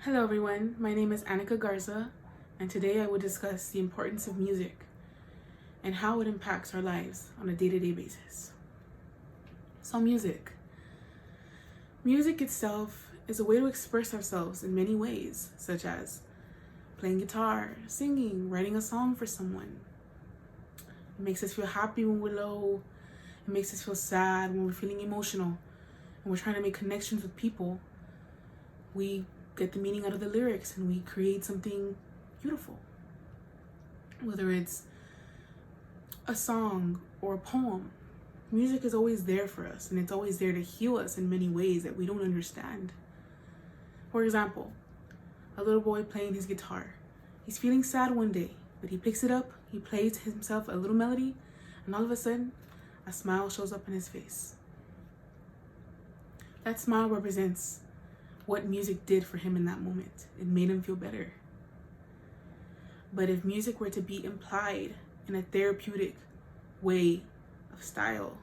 Hello everyone, my name is Anikka Garza, and today I will discuss the importance of music and how it impacts our lives on a day-to-day basis. So music itself is a way to express ourselves in many ways, such as playing guitar, singing, writing a song for someone. It makes us feel happy when we're low, it makes us feel sad when we're feeling emotional, and we're trying to make connections with people. We get the meaning out of the lyrics and we create something beautiful. Whether it's a song or a poem, music is always there for us, and it's always there to heal us in many ways that we don't understand. For example, a little boy playing his guitar. He's feeling sad one day, but he picks it up, he plays himself a little melody, and all of a sudden, a smile shows up in his face. That smile represents what music did for him in that moment. It made him feel better. But if music were to be implied in a therapeutic way of style,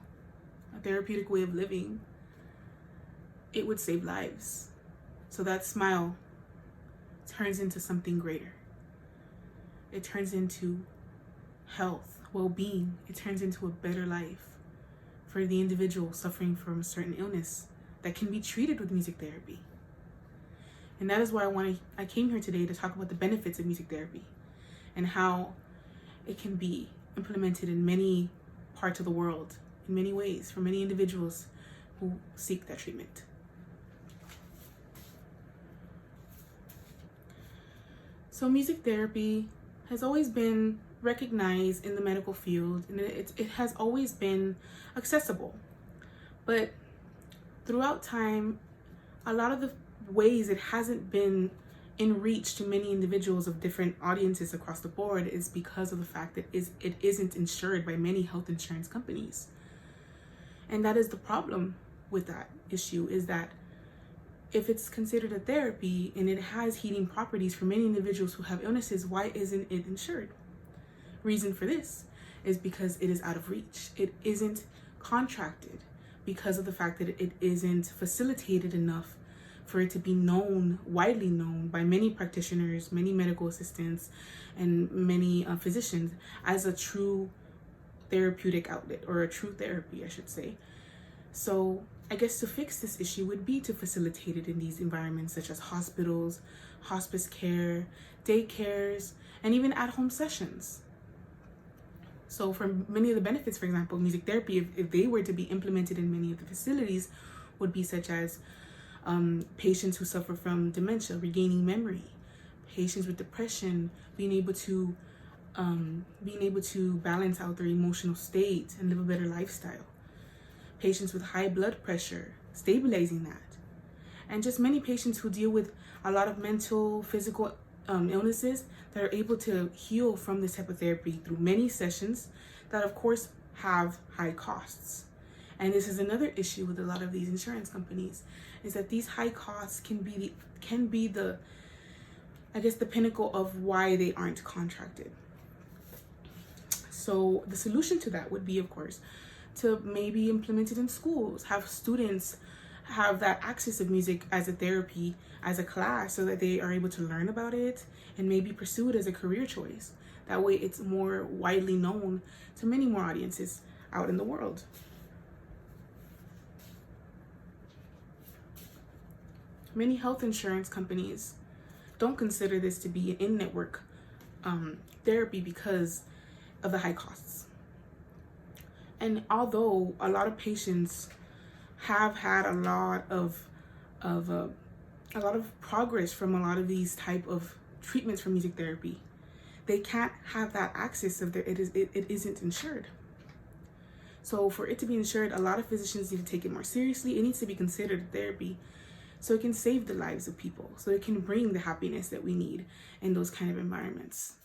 a therapeutic way of living, it would save lives. So that smile turns into something greater. It turns into health, well-being. It turns into a better life for the individual suffering from a certain illness that can be treated with music therapy. And that is why I came here today to talk about the benefits of music therapy and how it can be implemented in many parts of the world, in many ways, for many individuals who seek that treatment. So music therapy has always been recognized in the medical field, and it has always been accessible. But throughout time, a lot of the ways it hasn't been in reach to many individuals of different audiences across the board is because of the fact that it isn't insured by many health insurance companies. And that is the problem with that issue, is that if it's considered a therapy and it has healing properties for many individuals who have illnesses, why isn't it insured? Reason for this is because it is out of reach. It isn't contracted because of the fact that it isn't facilitated enough for it to be known, widely known by many practitioners, many medical assistants, and many physicians as a true therapeutic outlet, or a true therapy, I should say. So I guess to fix this issue would be to facilitate it in these environments such as hospitals, hospice care, daycares, and even at-home sessions. So for many of the benefits, for example, music therapy, if they were to be implemented in many of the facilities, would be such as patients who suffer from dementia, regaining memory, patients with depression, being able to balance out their emotional state and live a better lifestyle, patients with high blood pressure, stabilizing that, and just many patients who deal with a lot of mental, physical illnesses that are able to heal from this type of therapy through many sessions that of course have high costs. And this is another issue with a lot of these insurance companies, is that these high costs can be the pinnacle of why they aren't contracted. So the solution to that would be, of course, to maybe implement it in schools, have students have that access of music as a therapy, as a class, so that they are able to learn about it and maybe pursue it as a career choice. That way it's more widely known to many more audiences out in the world. Many health insurance companies don't consider this to be an in-network therapy because of the high costs. And although a lot of patients have had a lot of progress from a lot of these type of treatments for music therapy, they can't have that access if it isn't insured. So for it to be insured, a lot of physicians need to take it more seriously. It needs to be considered a therapy, so it can save the lives of people, so it can bring the happiness that we need in those kind of environments.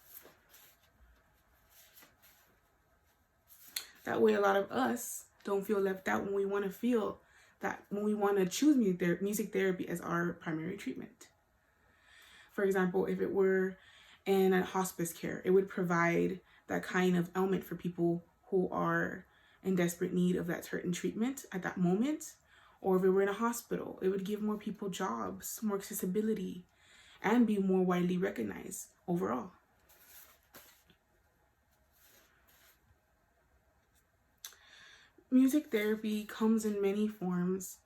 That way a lot of us don't feel left out when we want to choose music therapy as our primary treatment. For example, if it were in a hospice care, it would provide that kind of element for people who are in desperate need of that certain treatment at that moment. Or if we were in a hospital, it would give more people jobs, more accessibility, and be more widely recognized overall. Music therapy comes in many forms,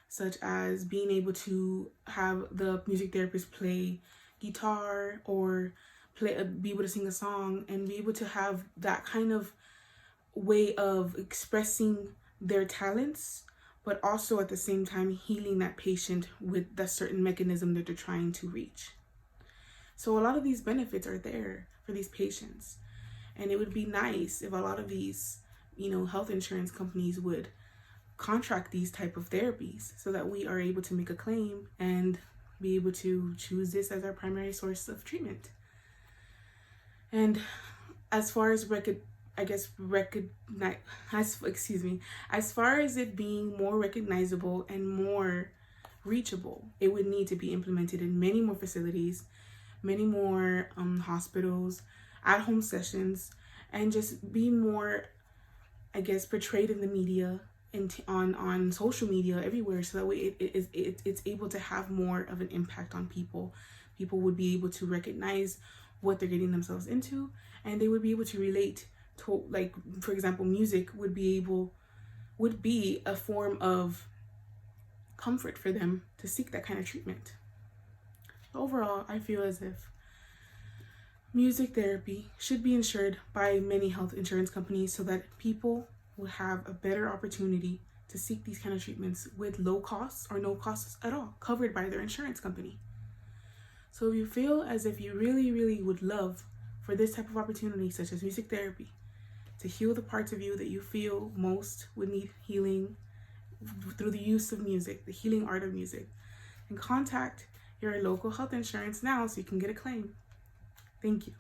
such as being able to have the music therapist play guitar or be able to sing a song and be able to have that kind of way of expressing their talents, but also at the same time healing that patient with that certain mechanism that they're trying to reach. So a lot of these benefits are there for these patients, and it would be nice if a lot of these, health insurance companies would contract these type of therapies so that we are able to make a claim and be able to choose this as our primary source of treatment. And as far as as far as it being more recognizable and more reachable, it would need to be implemented in many more facilities, many more hospitals, at-home sessions, and just be more, portrayed in the media and on social media everywhere, so that way it's able to have more of an impact on people. People would be able to recognize what they're getting themselves into, and they would be able to relate to, like, for example, music would be a form of comfort for them to seek that kind of treatment. Overall, I feel as if music therapy should be insured by many health insurance companies so that people will have a better opportunity to seek these kind of treatments with low costs or no costs at all, covered by their insurance company. So if you feel as if you really, really would love for this type of opportunity, such as music therapy, to heal the parts of you that you feel most would need healing through the use of music, the healing art of music, and contact your local health insurance now so you can get a claim. Thank you.